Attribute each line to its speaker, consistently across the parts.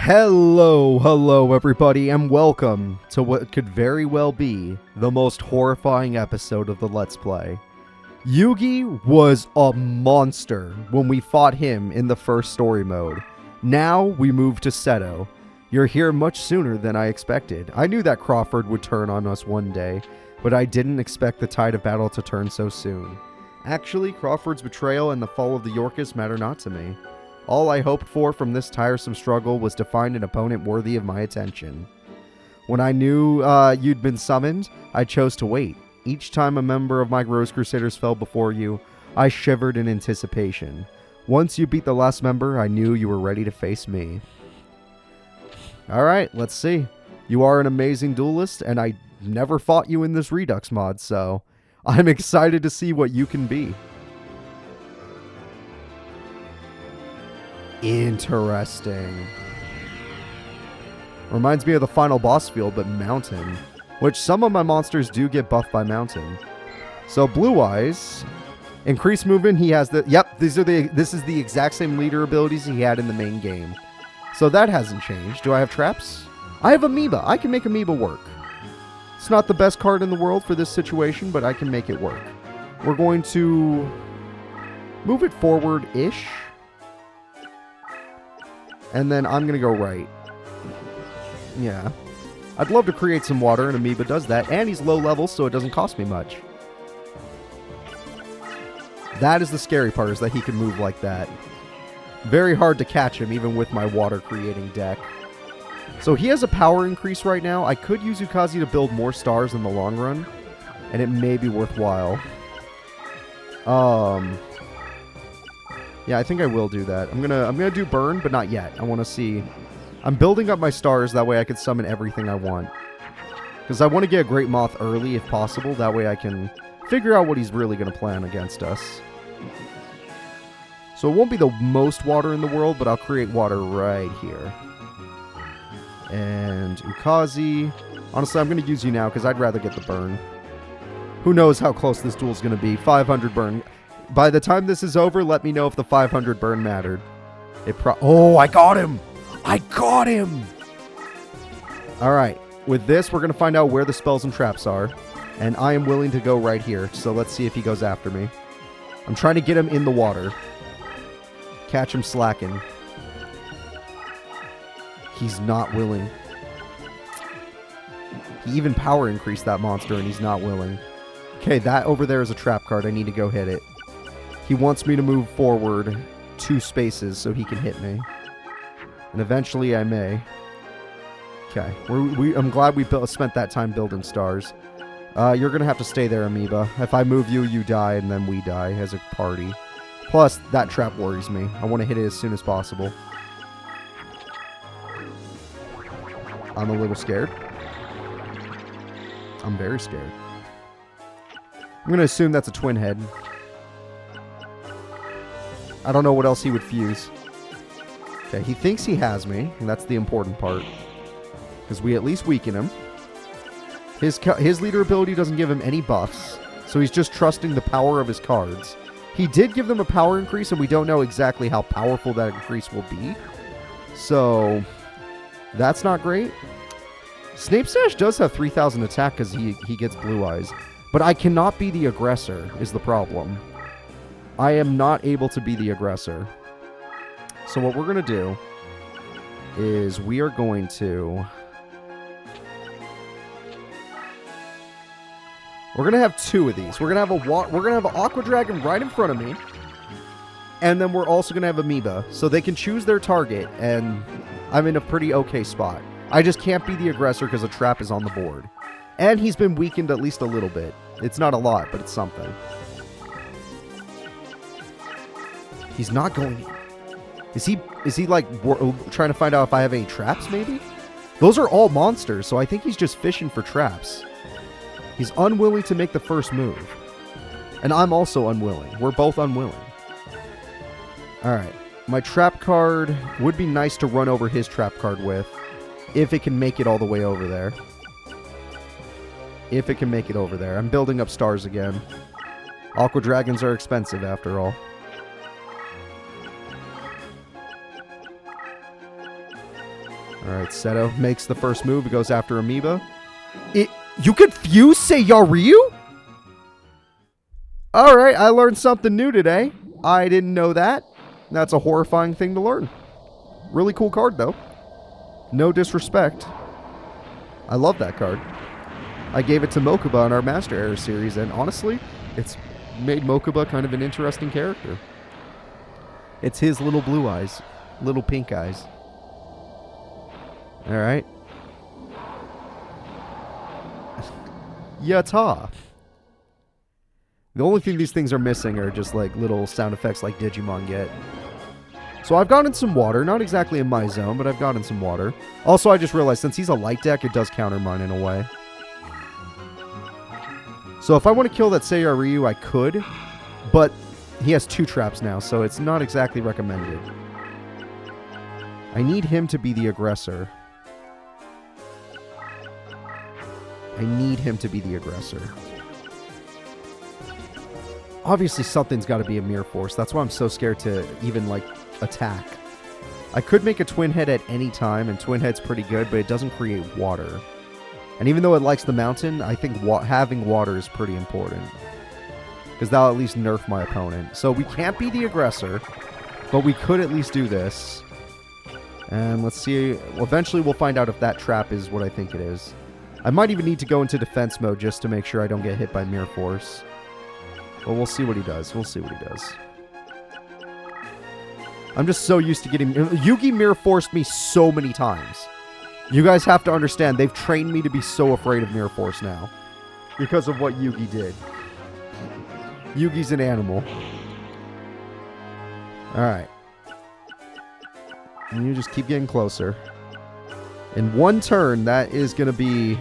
Speaker 1: Hello everybody, and welcome to what could very well be the most horrifying episode of the Let's Play. Yugi was a monster when we fought him in the first story mode. Now we move to Seto. You're here much sooner than I expected. I knew that Crawford would turn on us one day, but I didn't expect the tide of battle to turn so soon. Actually, Crawford's betrayal and the fall of the Yorkists matter not to me. All I hoped for from this tiresome struggle was to find an opponent worthy of my attention. When I knew you'd been summoned, I chose to wait. Each time a member of my Rose Crusaders fell before you, I shivered in anticipation. Once you beat the last member, I knew you were ready to face me. Alright, let's see. You are an amazing duelist, and I never fought you in this Redux mod, so I'm excited to see what you can be. Interesting. Reminds me of the final boss field, but mountain. Which some of my monsters do get buffed by mountain. So Blue Eyes. Increased movement, he has the... Yep, this is the exact same leader abilities he had in the main game. So that hasn't changed. Do I have traps? I have Amoeba. I can make Amoeba work. It's not the best card in the world for this situation, but I can make it work. We're going to move it forward-ish. And then I'm going to go right. Yeah. I'd love to create some water, and Amoeba does that. And he's low level, so it doesn't cost me much. That is the scary part, is that he can move like that. Very hard to catch him, even with my water-creating deck. So he has a power increase right now. I could use Ukazi to build more stars in the long run. And it may be worthwhile. Yeah, I think I will do that. I'm gonna do burn, but not yet. I want to see. I'm building up my stars, that way I can summon everything I want. Because I want to get a Great Moth early if possible. That way I can figure out what he's really going to plan against us. So it won't be the most water in the world, but I'll create water right here. And Ukazi. Honestly, I'm going to use you now because I'd rather get the burn. Who knows how close this duel's going to be. 500 burn. By the time this is over, let me know if the 500 burn mattered. Oh, I got him! I got him! Alright, with this, we're going to find out where the spells and traps are. And I am willing to go right here, so let's see if he goes after me. I'm trying to get him in the water. Catch him slacking. He's not willing. He even power increased that monster, and he's not willing. Okay, that over there is a trap card. I need to go hit it. He wants me to move forward 2 spaces so he can hit me. And eventually I may. Okay. I'm glad we spent that time building stars. You're going to have to stay there, Amoeba. If I move you, you die, and then we die as a party. Plus, that trap worries me. I want to hit it as soon as possible. I'm a little scared. I'm very scared. I'm going to assume that's a twin head. I don't know what else he would fuse. Okay, he thinks he has me, and that's the important part. Because we at least weaken him. His leader ability doesn't give him any buffs, so he's just trusting the power of his cards. He did give them a power increase, and we don't know exactly how powerful that increase will be. So, that's not great. Snape Sash does have 3,000 attack because he gets Blue Eyes. But I cannot be the aggressor, is the problem. I am not able to be the aggressor. So what we're going to do is we are going to... We're going to have 2 of these. We're going to have an Aqua Dragon right in front of me. And then we're also going to have Amoeba. So they can choose their target, and I'm in a pretty okay spot. I just can't be the aggressor because a trap is on the board. And he's been weakened at least a little bit. It's not a lot, but it's something. He's not going in. Is he like trying to find out if I have any traps, maybe? Those are all monsters, so I think he's just fishing for traps. He's unwilling to make the first move. And I'm also unwilling. We're both unwilling. Alright. My trap card would be nice to run over his trap card with. If it can make it all the way over there. If it can make it over there. I'm building up stars again. Aqua Dragons are expensive after all. Alright, Seto makes the first move. He goes after Amoeba. You could fuse Seiryu? Alright, I learned something new today. I didn't know that. That's a horrifying thing to learn. Really cool card, though. No disrespect. I love that card. I gave it to Mokuba in our Master Era series, and honestly, it's made Mokuba kind of an interesting character. It's his little blue eyes. Little pink eyes. Alright. Yata. The only thing these things are missing are just like little sound effects like Digimon get. So I've gotten some water. Not exactly in my zone, but I've gotten some water. Also, I just realized since he's a light deck, it does counter mine in a way. So if I want to kill that Seiryu, I could. But he has 2 traps now, so it's not exactly recommended. I need him to be the aggressor. Obviously, something's got to be a Mirror Force. That's why I'm so scared to even, like, attack. I could make a Twin Head at any time, and Twin Head's pretty good, but it doesn't create water. And even though it likes the mountain, I think having water is pretty important. Because that'll at least nerf my opponent. So we can't be the aggressor, but we could at least do this. And let's see. Well, eventually we'll find out if that trap is what I think it is. I might even need to go into defense mode just to make sure I don't get hit by Mirror Force. But we'll see what he does. I'm just so used to getting... Yugi Mirror Forced me so many times. You guys have to understand, they've trained me to be so afraid of Mirror Force now. Because of what Yugi did. Yugi's an animal. Alright. And you just keep getting closer. In one turn, that is going to be...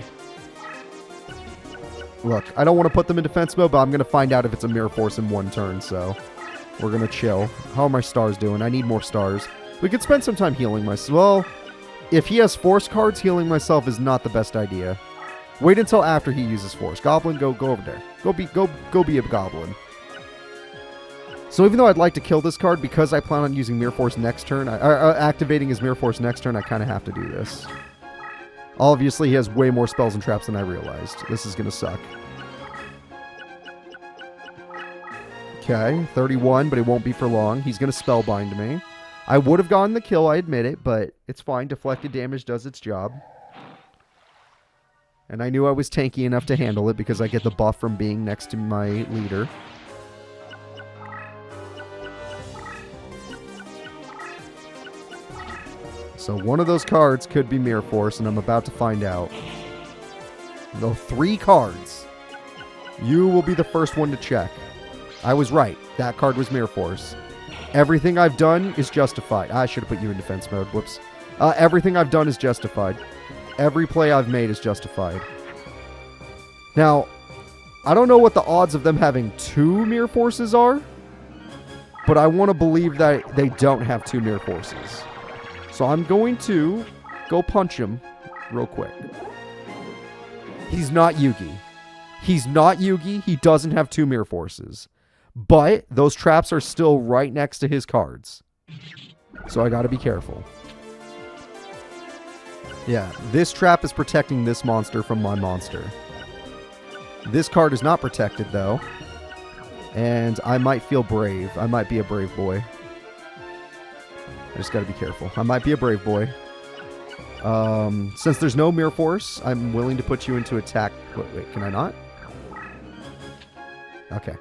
Speaker 1: Look, I don't want to put them in defense mode, but I'm going to find out if it's a Mirror Force in one turn, so... We're going to chill. How are my stars doing? I need more stars. We could spend some time healing myself. Well, if he has Force cards, healing myself is not the best idea. Wait until after he uses Force. Goblin, go over there. Go be a Goblin. So even though I'd like to kill this card, because I plan on using Mirror Force next turn, activating his Mirror Force next turn, I kind of have to do this. Obviously, he has way more spells and traps than I realized. This is going to suck. Okay, 31, but it won't be for long. He's going to Spellbind me. I would have gotten the kill, I admit it, but it's fine. Deflected damage does its job. And I knew I was tanky enough to handle it because I get the buff from being next to my leader. So one of those cards could be Mirror Force, and I'm about to find out. No, 3 cards. You will be the first one to check. I was right. That card was Mirror Force. Everything I've done is justified. I should have put you in defense mode. Whoops. Everything I've done is justified. Every play I've made is justified. Now, I don't know what the odds of them having 2 Mirror Forces are, but I want to believe that they don't have 2 Mirror Forces. So I'm going to go punch him real quick. He's not Yugi. He's not Yugi. He doesn't have 2 Mirror Forces. But those traps are still right next to his cards. So I gotta be careful. Yeah, this trap is protecting this monster from my monster. This card is not protected, though. And I might feel brave. I might be a brave boy. I just gotta be careful. I might be a brave boy. Since there's no Mirror Force, I'm willing to put you into attack. Wait, can I not? Okay.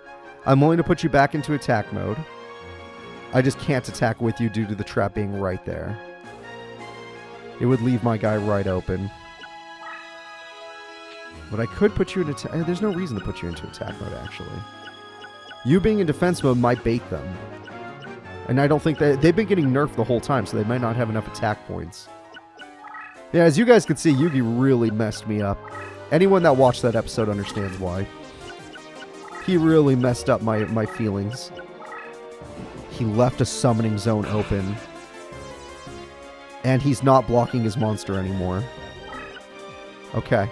Speaker 1: I'm willing to put you back into attack mode. I just can't attack with you due to the trap being right there. It would leave my guy right open. But I could put you in attack. There's no reason to put you into attack mode, actually. You being in defense mode might bait them. And I don't think they've been getting nerfed the whole time, so they might not have enough attack points. Yeah, as you guys can see, Yugi really messed me up. Anyone that watched that episode understands why. He really messed up my feelings. He left a summoning zone open. And he's not blocking his monster anymore. Okay.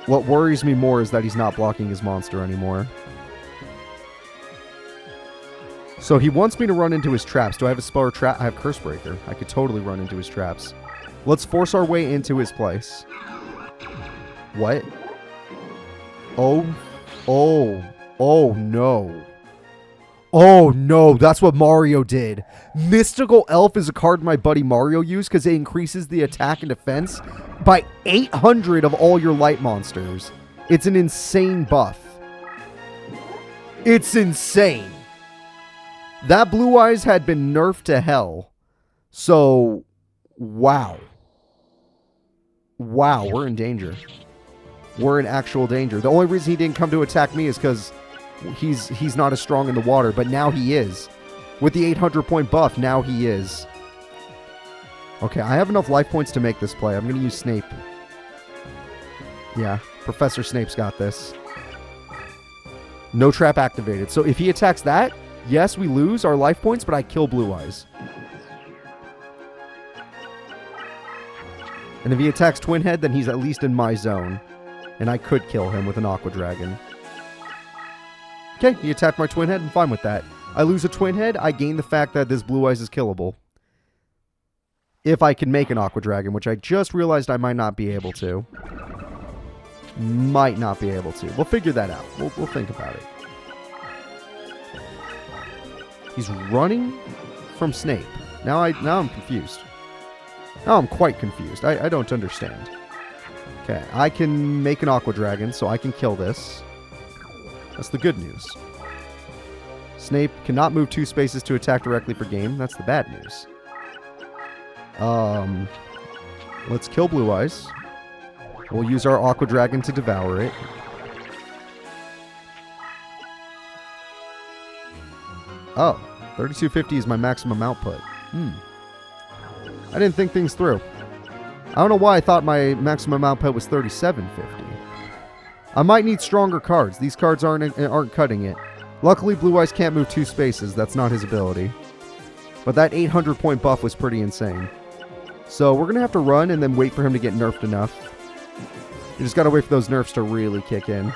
Speaker 1: What worries me more is that he's not blocking his monster anymore. So he wants me to run into his traps. Do I have a spell or trap? I have Curse Breaker. I could totally run into his traps. Let's force our way into his place. What? Oh no. Oh no, that's what Mario did. Mystical Elf is a card my buddy Mario used because it increases the attack and defense by 800 of all your light monsters. It's an insane buff. It's insane. That Blue Eyes had been nerfed to hell. So, wow. Wow, we're in danger. We're in actual danger. The only reason he didn't come to attack me is because he's not as strong in the water, but now he is. With the 800 point buff, now he is. Okay, I have enough life points to make this play. I'm going to use Snape. Yeah, Professor Snape's got this. No trap activated. So if he attacks that, yes, we lose our life points, but I kill Blue Eyes. And if he attacks Twin Head, then he's at least in my zone. And I could kill him with an Aqua Dragon. Okay, he attacked my Twin Head. I'm fine with that. I lose a Twin Head. I gain the fact that this Blue Eyes is killable. If I can make an Aqua Dragon, which I just realized I might not be able to. Might not be able to. We'll figure that out. We'll think about it. He's running from Snape. Now I'm confused. Now I'm quite confused. I don't understand. Okay, I can make an Aqua Dragon, so I can kill this. That's the good news. Snape cannot move 2 spaces to attack directly for game. That's the bad news. Let's kill Blue Eyes. We'll use our Aqua Dragon to devour it. Oh, 3250 is my maximum output. I didn't think things through. I don't know why I thought my maximum output was 3750. I might need stronger cards. These cards aren't cutting it. Luckily, Blue Eyes can't move 2 spaces. That's not his ability. But that 800 point buff was pretty insane. So we're going to have to run and then wait for him to get nerfed enough. You just got to wait for those nerfs to really kick in.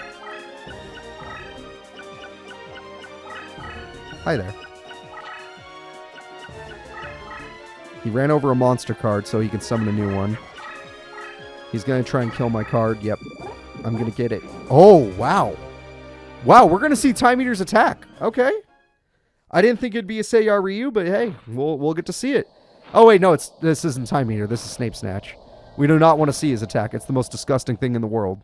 Speaker 1: Hi there. He ran over a monster card so he can summon a new one. He's going to try and kill my card. Yep. I'm going to get it. Oh, wow. Wow, we're going to see Time Eater's attack. Okay. I didn't think it'd be a Seiya Ryu, but hey, we'll get to see it. Oh, wait, no, this isn't Time Eater. This is Snape Snatch. We do not want to see his attack. It's the most disgusting thing in the world.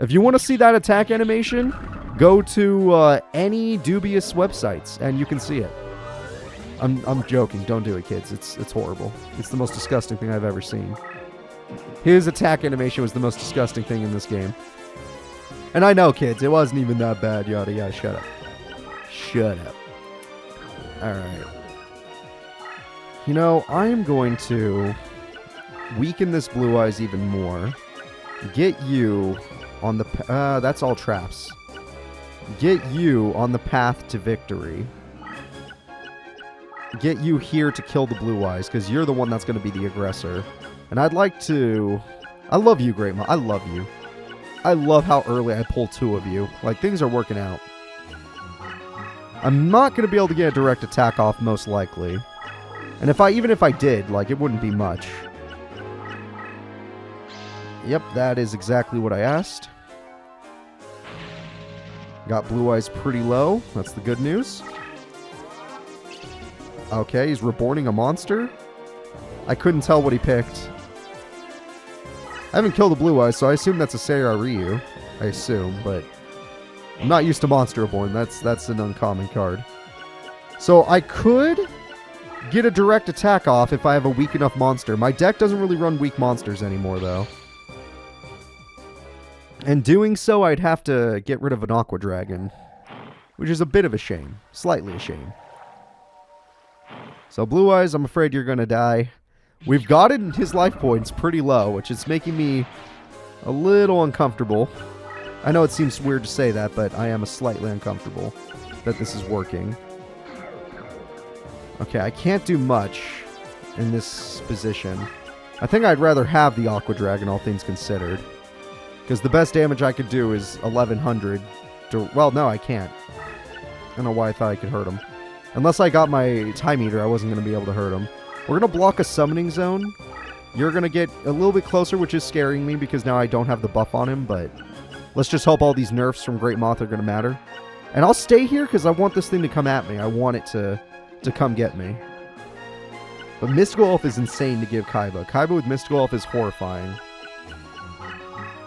Speaker 1: If you want to see that attack animation, go to any dubious websites, and you can see it. I'm joking. Don't do it, kids. It's horrible. It's the most disgusting thing I've ever seen. His attack animation was the most disgusting thing in this game. And I know, kids, it wasn't even that bad. Yada, yada. Shut up. Shut up. Alright. You know, I am going to weaken this Blue Eyes even more. Get you on the... that's all traps. Get you on the path to victory. Get you here to kill the Blue Eyes, because you're the one that's going to be the aggressor. And I'd like to... I love you, Great Mom. I love you. I love how early I pull 2 of you. Like, things are working out. I'm not going to be able to get a direct attack off, most likely. And even if I did, like, it wouldn't be much. Yep, that is exactly what I asked. Got Blue Eyes pretty low. That's the good news. Okay, he's reborning a monster. I couldn't tell what he picked. I haven't killed the Blue Eyes, so I assume that's a Seiya Ryu. I assume, but I'm not used to Monster Reborn. That's an uncommon card. So I could get a direct attack off if I have a weak enough monster. My deck doesn't really run weak monsters anymore, though. And doing so, I'd have to get rid of an Aqua Dragon, which is a bit of a shame. Slightly a shame. So Blue Eyes, I'm afraid you're going to die. We've gotten his life points pretty low, which is making me a little uncomfortable. I know it seems weird to say that, but I am slightly uncomfortable that this is working. Okay, I can't do much in this position. I think I'd rather have the Aqua Dragon, all things considered. Because the best damage I could do is 1100. Well, no, I can't. I don't know why I thought I could hurt him. Unless I got my time meter, I wasn't going to be able to hurt him. We're going to block a summoning zone. You're going to get a little bit closer, which is scaring me because now I don't have the buff on him, but let's just hope all these nerfs from Great Moth are going to matter. And I'll stay here because I want this thing to come at me. I want it to come get me. But Mystical Elf is insane to give Kaiba. Kaiba with Mystical Elf is horrifying.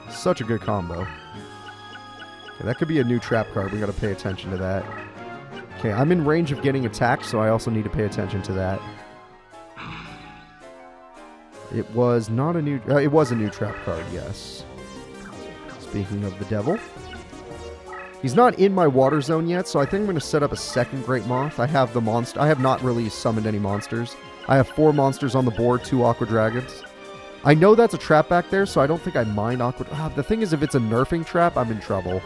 Speaker 1: Such a good combo. Okay, that could be a new trap card. We got to pay attention to that. Okay, I'm in range of getting attacked, so I also need to pay attention to that. It was not a new... it was a new trap card, yes. Speaking of the devil. He's not in my water zone yet, so I think I'm going to set up a second Great Moth. I have the monster... I have not really summoned any monsters. I have 4 monsters on the board, 2 Aqua Dragons. I know that's a trap back there, so I don't think I mind Aqua... the thing is, if it's a nerfing trap, I'm in trouble.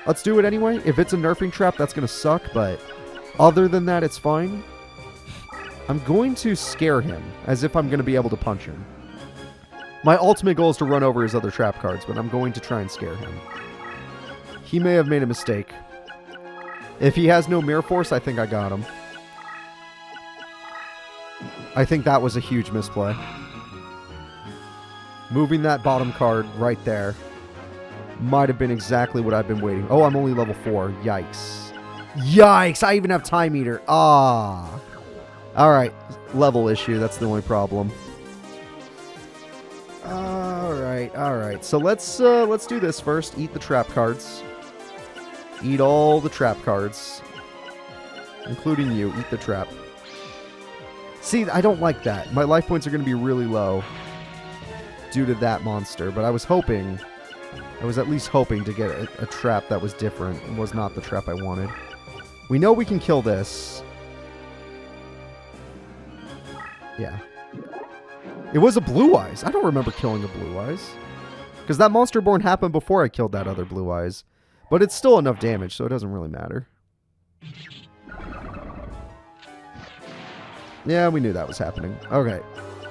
Speaker 1: Let's do it anyway. If it's a nerfing trap, that's going to suck, but other than that, it's fine. I'm going to scare him, as if I'm going to be able to punch him. My ultimate goal is to run over his other trap cards, but I'm going to try and scare him. He may have made a mistake. If he has no Mirror Force, I think I got him. I think that was a huge misplay. Moving that bottom card right there might have been exactly what I've been waiting. Oh, I'm only level 4. Yikes. Yikes! I even have time meter. Ah. Alright. Level issue. That's the only problem. Alright. So let's do this first. Eat the trap cards. Eat all the trap cards. Including you. Eat the trap. See, I don't like that. My life points are going to be really low due to that monster, but I was at least hoping to get a trap that was different and was not the trap I wanted. We know we can kill this. Yeah. It was a Blue Eyes. I don't remember killing a Blue Eyes. Because that Monster Born happened before I killed that other Blue Eyes. But it's still enough damage, so it doesn't really matter. Yeah, we knew that was happening. Okay.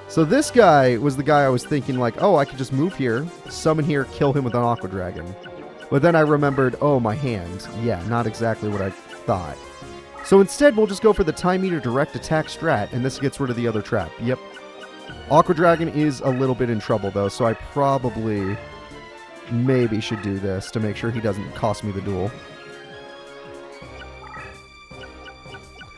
Speaker 1: So this guy was the guy I was thinking like, oh, I could just move here, summon here, kill him with an Aqua Dragon. But then I remembered, oh, my hand. Yeah, not exactly what I thought. So instead, we'll just go for the Time Eater direct attack strat, and this gets rid of the other trap. Yep. Aqua Dragon is a little bit in trouble, though, so I probably maybe should do this to make sure he doesn't cost me the duel.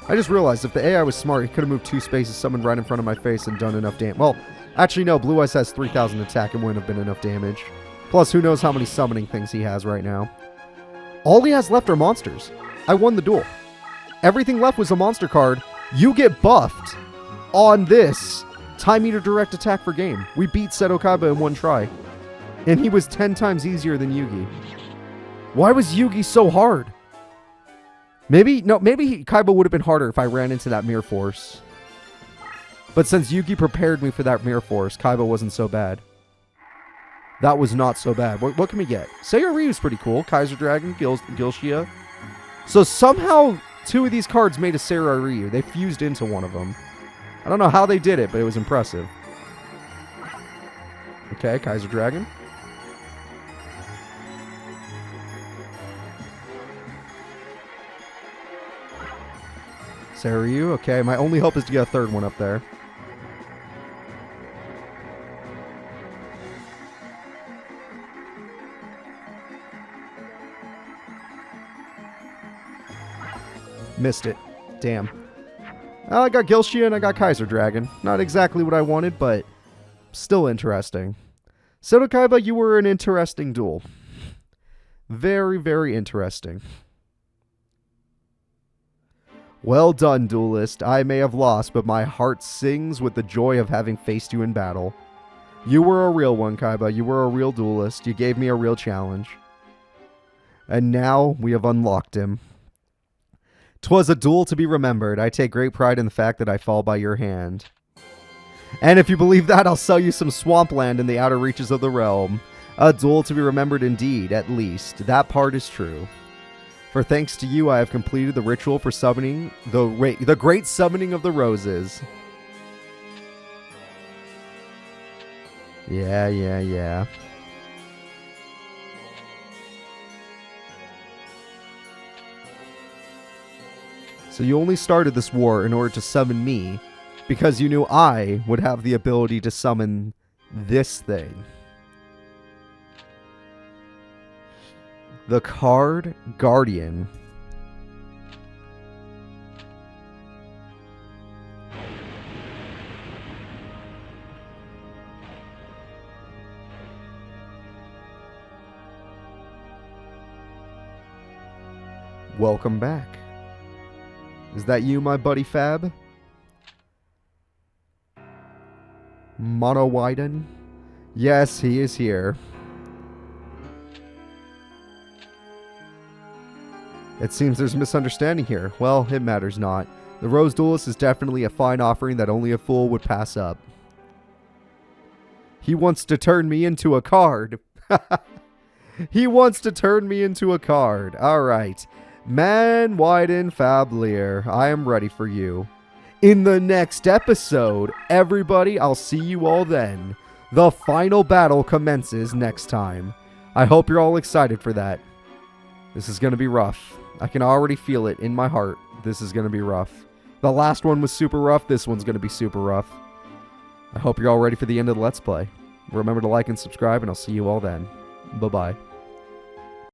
Speaker 1: I just realized if the AI was smart, he could have moved 2 spaces, summoned right in front of my face, and done enough damage. Well, actually, no. Blue Eyes has 3,000 attack and wouldn't have been enough damage. Plus, who knows how many summoning things he has right now. All he has left are monsters. I won the duel. Everything left was a monster card. You get buffed on this Time Eater direct attack for game. We beat Seto Kaiba in 1 try. And he was 10 times easier than Yugi. Why was Yugi so hard? Maybe Kaiba would have been harder if I ran into that Mirror Force. But since Yugi prepared me for that Mirror Force, Kaiba wasn't so bad. That was not so bad. What can we get? Seiya Ryu's pretty cool. Kaiser Dragon, Gilshia. So somehow 2 of these cards made a Seiya Ryu. They fused into one of them. I don't know how they did it, but it was impressive. Okay, Kaiser Dragon. Seiya Ryu, okay. My only hope is to get a 3rd one up there. Missed it. Damn. I got Gilshia and I got Kaiser Dragon. Not exactly what I wanted, but still interesting. Seto Kaiba, you were an interesting duel. Very, very interesting. Well done, Duelist. I may have lost, but my heart sings with the joy of having faced you in battle. You were a real one, Kaiba. You were a real duelist. You gave me a real challenge. And now we have unlocked him. 'Twas a duel to be remembered. I take great pride in the fact that I fall by your hand. And if you believe that, I'll sell you some swampland in the outer reaches of the realm. A duel to be remembered indeed, at least. That part is true. For thanks to you, I have completed the ritual for summoning the great summoning of the roses. Yeah. So you only started this war in order to summon me, because you knew I would have the ability to summon this thing. The card Guardian. Welcome back. Is that you, my buddy Fab? Mono Widen? Yes, he is here. It seems there's a misunderstanding here. Well, it matters not. The Rose Duelist is definitely a fine offering that only a fool would pass up. He wants to turn me into a card. He wants to turn me into a card. Alright. Man, Widen, Fablier, I am ready for you. In the next episode, everybody, I'll see you all then. The final battle commences next time. I hope you're all excited for that. This is going to be rough. I can already feel it in my heart. This is going to be rough. The last one was super rough. This one's going to be super rough. I hope you're all ready for the end of the Let's Play. Remember to like and subscribe, and I'll see you all then. Bye-bye.